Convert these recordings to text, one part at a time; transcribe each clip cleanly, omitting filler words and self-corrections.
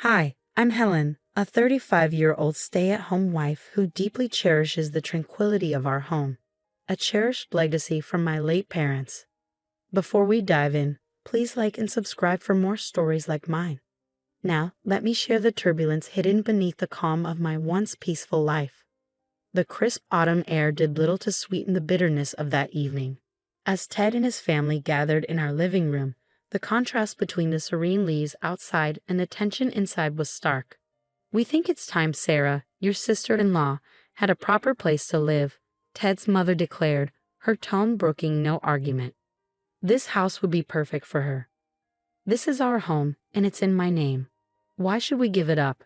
Hi, I'm Helen, a 35-year-old stay-at-home wife who deeply cherishes the tranquility of our home, a cherished legacy from my late parents. Before we dive in, please like and subscribe for more stories like mine. Now, let me share the turbulence hidden beneath the calm of my once peaceful life. The crisp autumn air did little to sweeten the bitterness of that evening. As Ted and his family gathered in our living room, the contrast between the serene leaves outside and the tension inside was stark. "We think it's time Sarah, your sister-in-law, had a proper place to live," Ted's mother declared, her tone broking no argument. "This house would be perfect for her. This is our home, and it's in my name. Why should we give it up?"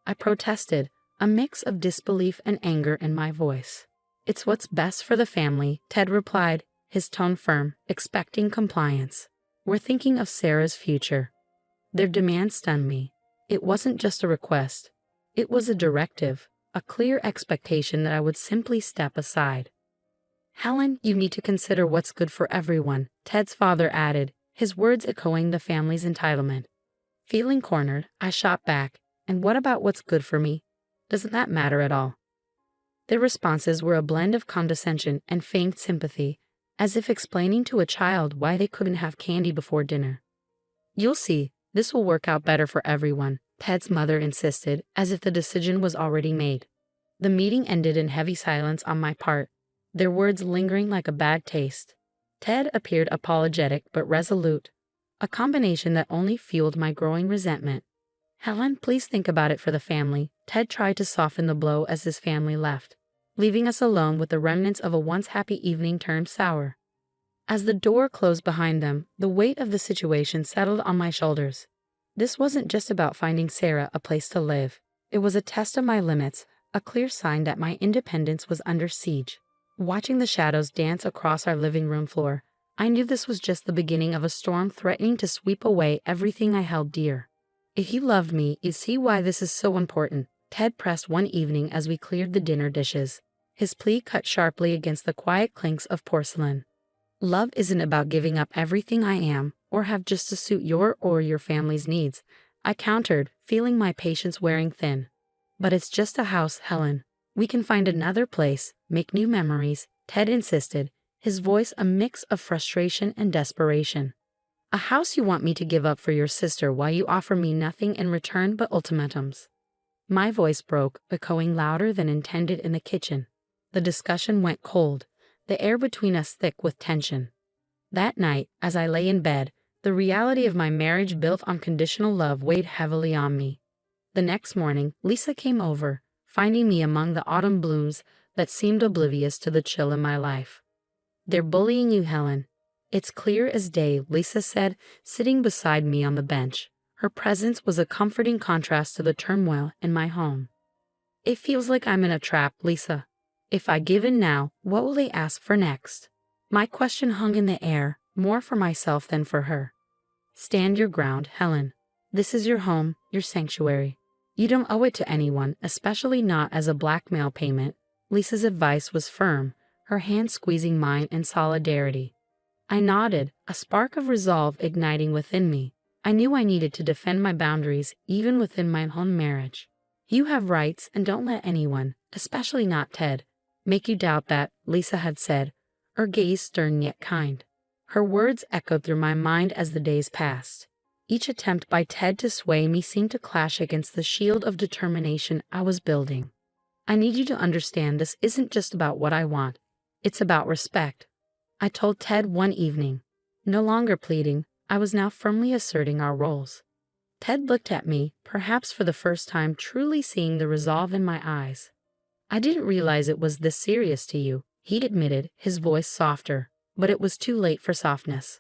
I protested, a mix of disbelief and anger in my voice. "It's what's best for the family," Ted replied, his tone firm, expecting compliance. "We're thinking of Sarah's future." Their demand stunned me. It wasn't just a request. It was a directive, a clear expectation that I would simply step aside. "Helen, you need to consider what's good for everyone," Ted's father added, his words echoing the family's entitlement. Feeling cornered, I shot back, "And what about what's good for me? Doesn't that matter at all?" Their responses were a blend of condescension and feigned sympathy, as if explaining to a child why they couldn't have candy before dinner. "You'll see, this will work out better for everyone," Ted's mother insisted, as if the decision was already made. The meeting ended in heavy silence on my part, their words lingering like a bad taste. Ted appeared apologetic but resolute, a combination that only fueled my growing resentment. "Helen, please think about it for the family." Ted tried to soften the blow as his family left, leaving us alone with the remnants of a once happy evening turned sour. As the door closed behind them, the weight of the situation settled on my shoulders. This wasn't just about finding Sarah a place to live. It was a test of my limits, a clear sign that my independence was under siege. Watching the shadows dance across our living room floor, I knew this was just the beginning of a storm threatening to sweep away everything I held dear. "If you loved me, you'd see why this is so important," Ted pressed one evening as we cleared the dinner dishes. His plea cut sharply against the quiet clinks of porcelain. "Love isn't about giving up everything I am, or have just to suit your or your family's needs," I countered, feeling my patience wearing thin. "But it's just a house, Helen. We can find another place, make new memories," Ted insisted, his voice a mix of frustration and desperation. "A house you want me to give up for your sister while you offer me nothing in return but ultimatums." My voice broke, echoing louder than intended in the kitchen. The discussion went cold, the air between us thick with tension. That night, as I lay in bed, the reality of my marriage built on conditional love weighed heavily on me. The next morning, Lisa came over, finding me among the autumn blooms that seemed oblivious to the chill in my life. "They're bullying you, Helen. It's clear as day," Lisa said, sitting beside me on the bench. Her presence was a comforting contrast to the turmoil in my home. "It feels like I'm in a trap, Lisa. If I give in now, what will they ask for next?" My question hung in the air, more for myself than for her. "Stand your ground, Helen. This is your home, your sanctuary. You don't owe it to anyone, especially not as a blackmail payment." Lisa's advice was firm, her hand squeezing mine in solidarity. I nodded, a spark of resolve igniting within me. I knew I needed to defend my boundaries, even within my own marriage. "You have rights, and don't let anyone, especially not Ted, make you doubt that," Lisa had said, her gaze stern yet kind. Her words echoed through my mind as the days passed. Each attempt by Ted to sway me seemed to clash against the shield of determination I was building. "I need you to understand this isn't just about what I want. It's about respect," I told Ted one evening. No longer pleading, I was now firmly asserting our roles. Ted looked at me, perhaps for the first time truly seeing the resolve in my eyes. "I didn't realize it was this serious to you," he admitted, his voice softer, but it was too late for softness.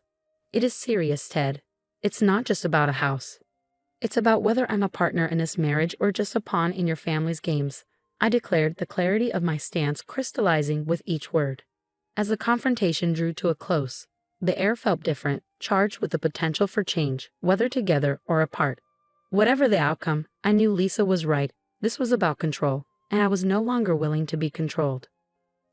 "It is serious, Ted. It's not just about a house. It's about whether I'm a partner in this marriage or just a pawn in your family's games," I declared, the clarity of my stance crystallizing with each word. As the confrontation drew to a close, the air felt different, charged with the potential for change, whether together or apart. Whatever the outcome, I knew Lisa was right. This was about control, and I was no longer willing to be controlled.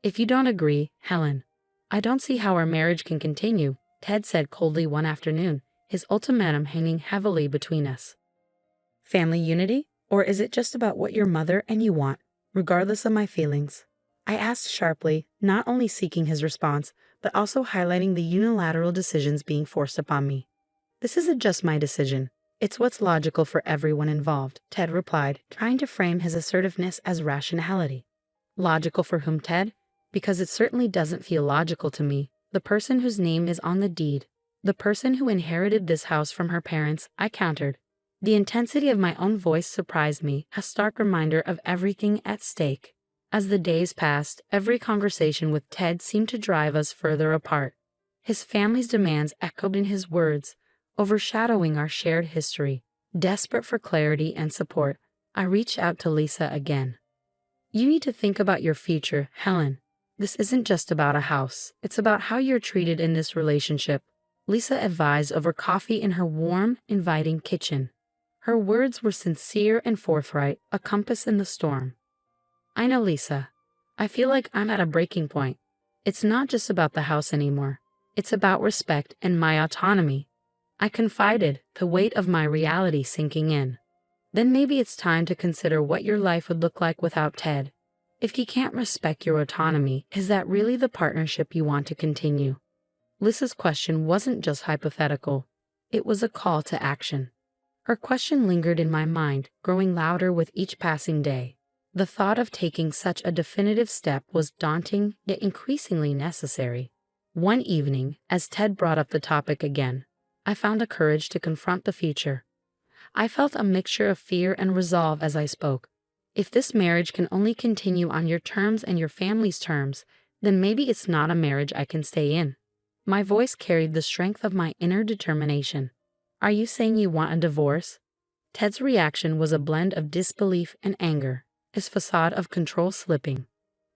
"If you don't agree, Helen, I don't see how our marriage can continue," Ted said coldly one afternoon, his ultimatum hanging heavily between us. Family unity? Or is it just about what your mother and you want, regardless of my feelings? I asked sharply, not only seeking his response, but also highlighting the unilateral decisions being forced upon me. This isn't just my decision. It's what's logical for everyone involved, Ted replied, trying to frame his assertiveness as rationality. Logical for whom, Ted? Because it certainly doesn't feel logical to me. The person whose name is on the deed. The person who inherited this house from her parents, I countered. The intensity of my own voice surprised me, a stark reminder of everything at stake. As the days passed, every conversation with Ted seemed to drive us further apart. His family's demands echoed in his words, overshadowing our shared history. Desperate for clarity and support, I reached out to Lisa again. You need to think about your future, Helen. This isn't just about a house. It's about how you're treated in this relationship, Lisa advised over coffee in her warm, inviting kitchen. Her words were sincere and forthright, a compass in the storm. I know, Lisa. I feel like I'm at a breaking point. It's not just about the house anymore. It's about respect and my autonomy. I confided, the weight of my reality sinking in. Then maybe it's time to consider what your life would look like without Ted. If he can't respect your autonomy, is that really the partnership you want to continue? Lisa's question wasn't just hypothetical. It was a call to action. Her question lingered in my mind, growing louder with each passing day. The thought of taking such a definitive step was daunting, yet increasingly necessary. One evening, as Ted brought up the topic again, I found the courage to confront the future. I felt a mixture of fear and resolve as I spoke. If this marriage can only continue on your terms and your family's terms, then maybe it's not a marriage I can stay in. My voice carried the strength of my inner determination. Are you saying you want a divorce? Ted's reaction was a blend of disbelief and anger, his facade of control slipping.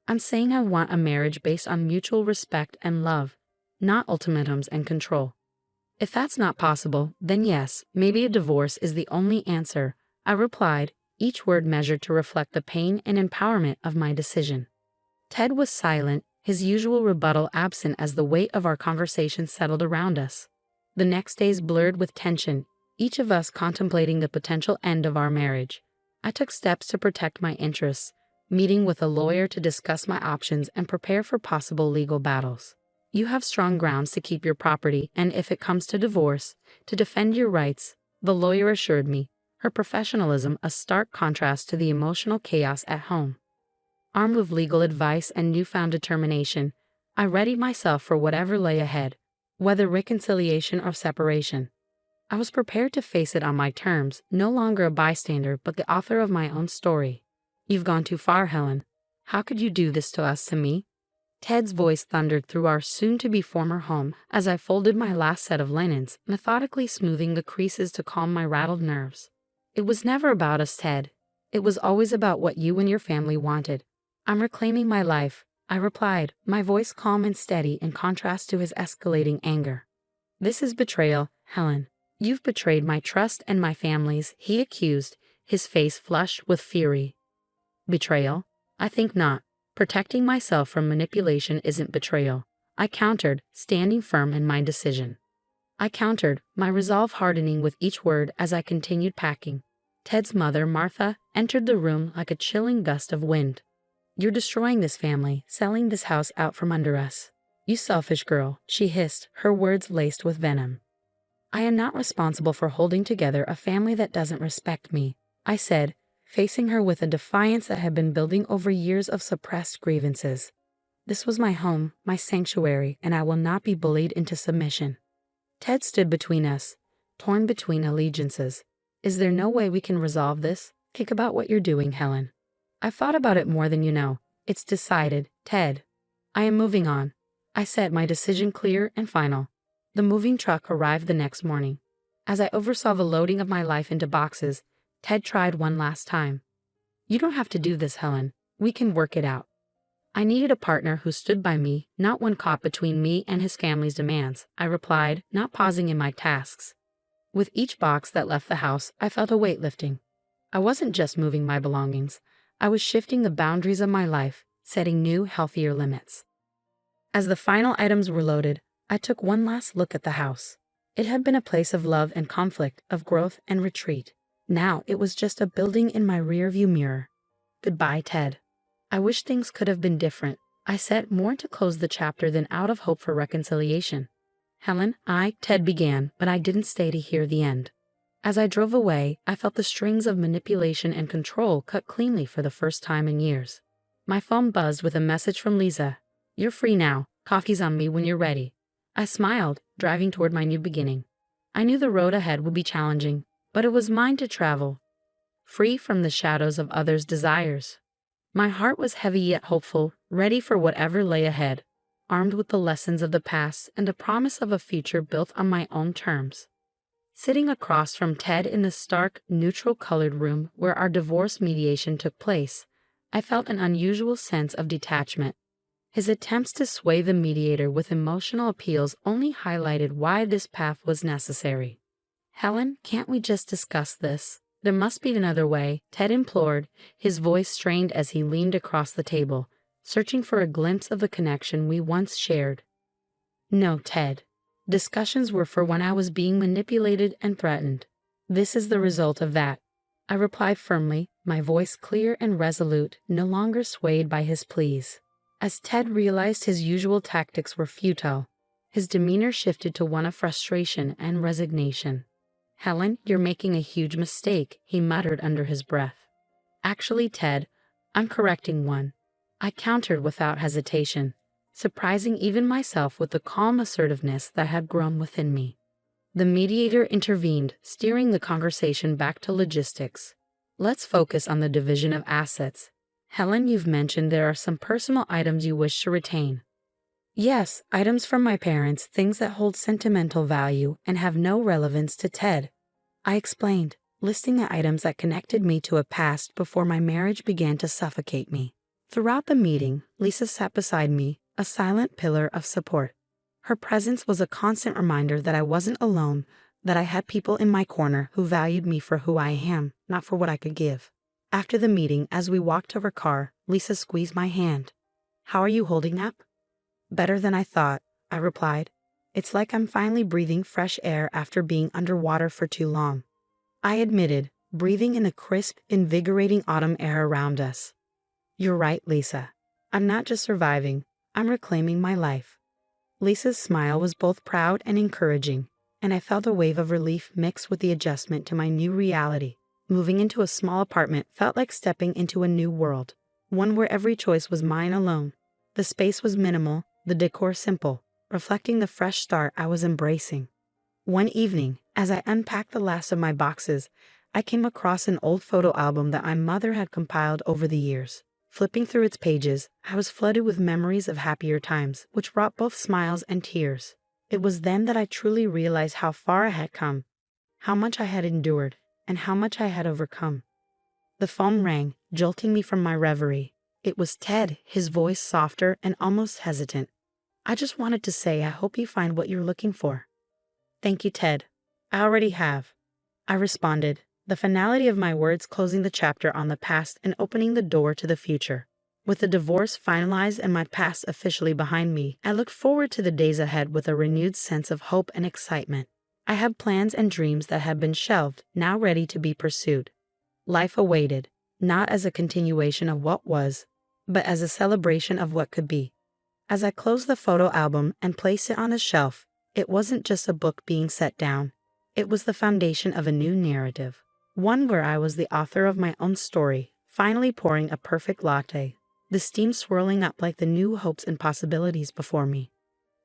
I'm saying I want a marriage based on mutual respect and love, not ultimatums and control. If that's not possible, then yes, maybe a divorce is the only answer, I replied, each word measured to reflect the pain and empowerment of my decision. Ted was silent, his usual rebuttal absent as the weight of our conversation settled around us. The next days blurred with tension, each of us contemplating the potential end of our marriage. I took steps to protect my interests, meeting with a lawyer to discuss my options and prepare for possible legal battles. You have strong grounds to keep your property, and if it comes to divorce, to defend your rights, the lawyer assured me, her professionalism a stark contrast to the emotional chaos at home. Armed with legal advice and newfound determination, I readied myself for whatever lay ahead, whether reconciliation or separation. I was prepared to face it on my terms, no longer a bystander but the author of my own story. You've gone too far, Helen. How could you do this to us, to me? Ted's voice thundered through our soon-to-be former home as I folded my last set of linens, methodically smoothing the creases to calm my rattled nerves. It was never about us, Ted. It was always about what you and your family wanted. I'm reclaiming my life, I replied, my voice calm and steady in contrast to his escalating anger. This is betrayal, Helen. You've betrayed my trust and my family's, he accused, his face flushed with fury. Betrayal? I think not. Protecting myself from manipulation isn't betrayal, I countered, standing firm in my decision. I countered, my resolve hardening with each word as I continued packing. Ted's mother, Martha, entered the room like a chilling gust of wind. You're destroying this family, selling this house out from under us. You selfish girl, she hissed, her words laced with venom. I am not responsible for holding together a family that doesn't respect me, I said, facing her with a defiance that had been building over years of suppressed grievances. This was my home, my sanctuary, and I will not be bullied into submission. Ted stood between us, torn between allegiances. Is there no way we can resolve this? Think about what you're doing, Helen. I've thought about it more than you know. It's decided, Ted. I am moving on. I said, my decision clear and final. The moving truck arrived the next morning. As I oversaw the loading of my life into boxes, Ted tried one last time. You don't have to do this, Helen. We can work it out. I needed a partner who stood by me, not one caught between me and his family's demands, I replied, not pausing in my tasks. With each box that left the house, I felt a weight lifting. I wasn't just moving my belongings. I was shifting the boundaries of my life, setting new, healthier limits. As the final items were loaded, I took one last look at the house. It had been a place of love and conflict, of growth and retreat. Now it was just a building in my rearview mirror. Goodbye, Ted. I wish things could have been different, I said, more to close the chapter than out of hope for reconciliation. Helen, Ted began, but I didn't stay to hear the end. As I drove away, I felt the strings of manipulation and control cut cleanly for the first time in years. My phone buzzed with a message from Lisa. You're free now. Coffee's on me when you're ready. I smiled, driving toward my new beginning. I knew the road ahead would be challenging, but it was mine to travel, free from the shadows of others' desires. My heart was heavy yet hopeful, ready for whatever lay ahead, armed with the lessons of the past and a promise of a future built on my own terms. Sitting across from Ted in the stark, neutral-colored room where our divorce mediation took place, I felt an unusual sense of detachment. His attempts to sway the mediator with emotional appeals only highlighted why this path was necessary. Helen, can't we just discuss this? There must be another way, Ted implored, his voice strained as he leaned across the table, searching for a glimpse of the connection we once shared. No, Ted. Discussions were for when I was being manipulated and threatened. This is the result of that, I replied firmly, my voice clear and resolute, no longer swayed by his pleas. As Ted realized his usual tactics were futile, his demeanor shifted to one of frustration and resignation. Helen, you're making a huge mistake, he muttered under his breath. Actually, Ted, I'm correcting one, I countered without hesitation, surprising even myself with the calm assertiveness that had grown within me. The mediator intervened, steering the conversation back to logistics. Let's focus on the division of assets. Helen, you've mentioned there are some personal items you wish to retain. Yes, items from my parents, things that hold sentimental value and have no relevance to Ted. I explained, listing the items that connected me to a past before my marriage began to suffocate me. Throughout the meeting, Lisa sat beside me, a silent pillar of support. Her presence was a constant reminder that I wasn't alone, that I had people in my corner who valued me for who I am, not for what I could give. After the meeting, as we walked to her car, Lisa squeezed my hand. How are you holding up? Better than I thought, I replied. It's like I'm finally breathing fresh air after being underwater for too long. I admitted, breathing in the crisp, invigorating autumn air around us. You're right, Lisa. I'm not just surviving, I'm reclaiming my life. Lisa's smile was both proud and encouraging, and I felt a wave of relief mixed with the adjustment to my new reality. Moving into a small apartment felt like stepping into a new world, one where every choice was mine alone. The space was minimal, the decor simple, reflecting the fresh start I was embracing. One evening, as I unpacked the last of my boxes, I came across an old photo album that my mother had compiled over the years. Flipping through its pages, I was flooded with memories of happier times, which brought both smiles and tears. It was then that I truly realized how far I had come, how much I had endured, and how much I had overcome. The phone rang, jolting me from my reverie. It was Ted, his voice softer and almost hesitant. I just wanted to say I hope you find what you're looking for. Thank you, Ted. I already have, I responded, the finality of my words closing the chapter on the past and opening the door to the future. With the divorce finalized and my past officially behind me, I looked forward to the days ahead with a renewed sense of hope and excitement. I had plans and dreams that had been shelved, now ready to be pursued. Life awaited, not as a continuation of what was, but as a celebration of what could be. As I closed the photo album and placed it on a shelf, it wasn't just a book being set down. It was the foundation of a new narrative, one where I was the author of my own story, finally pouring a perfect latte, the steam swirling up like the new hopes and possibilities before me.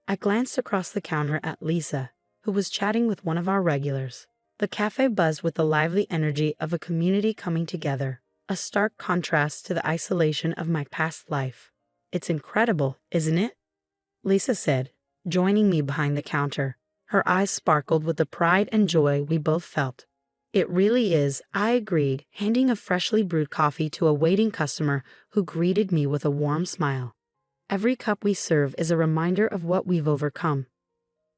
I glanced across the counter at Lisa, who was chatting with one of our regulars. The cafe buzzed with the lively energy of a community coming together, a stark contrast to the isolation of my past life. It's incredible, isn't it? Lisa said, joining me behind the counter. Her eyes sparkled with the pride and joy we both felt. It really is, I agreed, handing a freshly brewed coffee to a waiting customer who greeted me with a warm smile. Every cup we serve is a reminder of what we've overcome.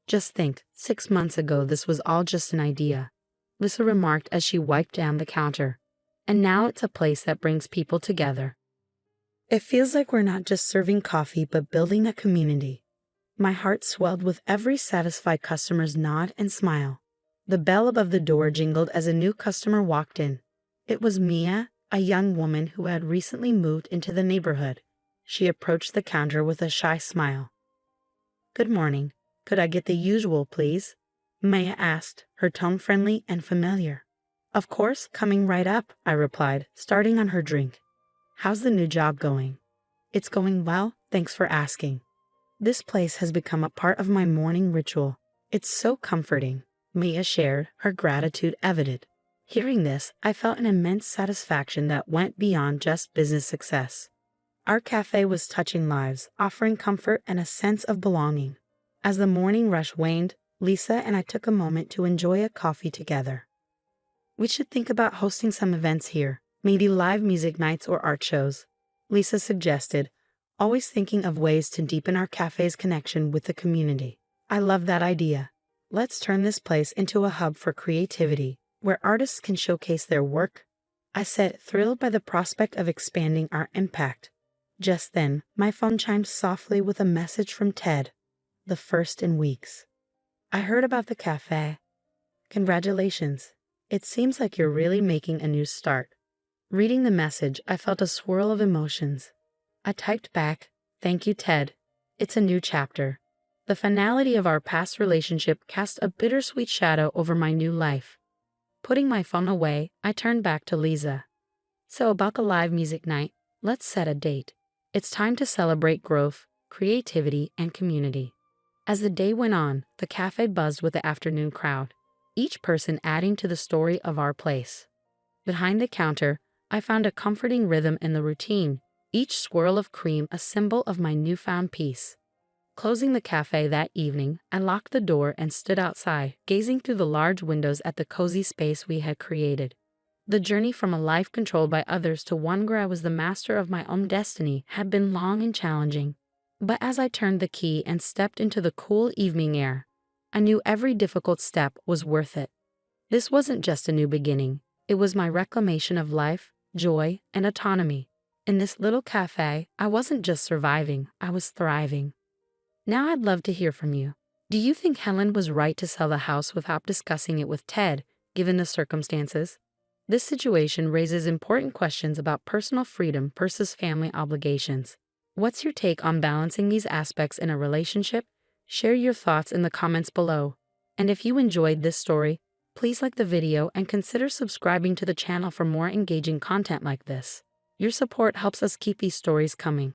Just think, 6 months ago this was all just an idea, Lisa remarked as she wiped down the counter. And now it's a place that brings people together. It feels like we're not just serving coffee but building a community. My heart swelled with every satisfied customer's nod and smile. The bell above the door jingled as a new customer walked in. It was Mia, a young woman who had recently moved into the neighborhood. She approached the counter with a shy smile. "Good morning. Could I get the usual, please?" Maya asked, her tone friendly and familiar. "Of course, coming right up," I replied, starting on her drink. "How's the new job going?" "It's going well, thanks for asking. This place has become a part of my morning ritual. It's so comforting," Mia shared, her gratitude evident. Hearing this, I felt an immense satisfaction that went beyond just business success. Our cafe was touching lives, offering comfort and a sense of belonging. As the morning rush waned, Lisa and I took a moment to enjoy a coffee together. "We should think about hosting some events here, maybe live music nights or art shows," Lisa suggested, always thinking of ways to deepen our cafe's connection with the community. "I love that idea. Let's turn this place into a hub for creativity, where artists can showcase their work," I said, thrilled by the prospect of expanding our impact. Just then, my phone chimed softly with a message from Ted, the first in weeks. "I heard about the cafe. Congratulations. It seems like you're really making a new start." Reading the message, I felt a swirl of emotions. I typed back, "Thank you, Ted. It's a new chapter." The finality of our past relationship cast a bittersweet shadow over my new life. Putting my phone away, I turned back to Lisa. "So about the live music night, let's set a date. It's time to celebrate growth, creativity, and community." As the day went on, the cafe buzzed with the afternoon crowd, each person adding to the story of our place. Behind the counter, I found a comforting rhythm in the routine, each swirl of cream a symbol of my newfound peace. Closing the cafe that evening, I locked the door and stood outside, gazing through the large windows at the cozy space we had created. The journey from a life controlled by others to one where I was the master of my own destiny had been long and challenging. But as I turned the key and stepped into the cool evening air, I knew every difficult step was worth it. This wasn't just a new beginning. It was my reclamation of life, joy, and autonomy. In this little cafe, I wasn't just surviving, I was thriving. Now I'd love to hear from you. Do you think Helen was right to sell the house without discussing it with Ted, given the circumstances? This situation raises important questions about personal freedom versus family obligations. What's your take on balancing these aspects in a relationship? Share your thoughts in the comments below. And if you enjoyed this story, please like the video and consider subscribing to the channel for more engaging content like this. Your support helps us keep these stories coming.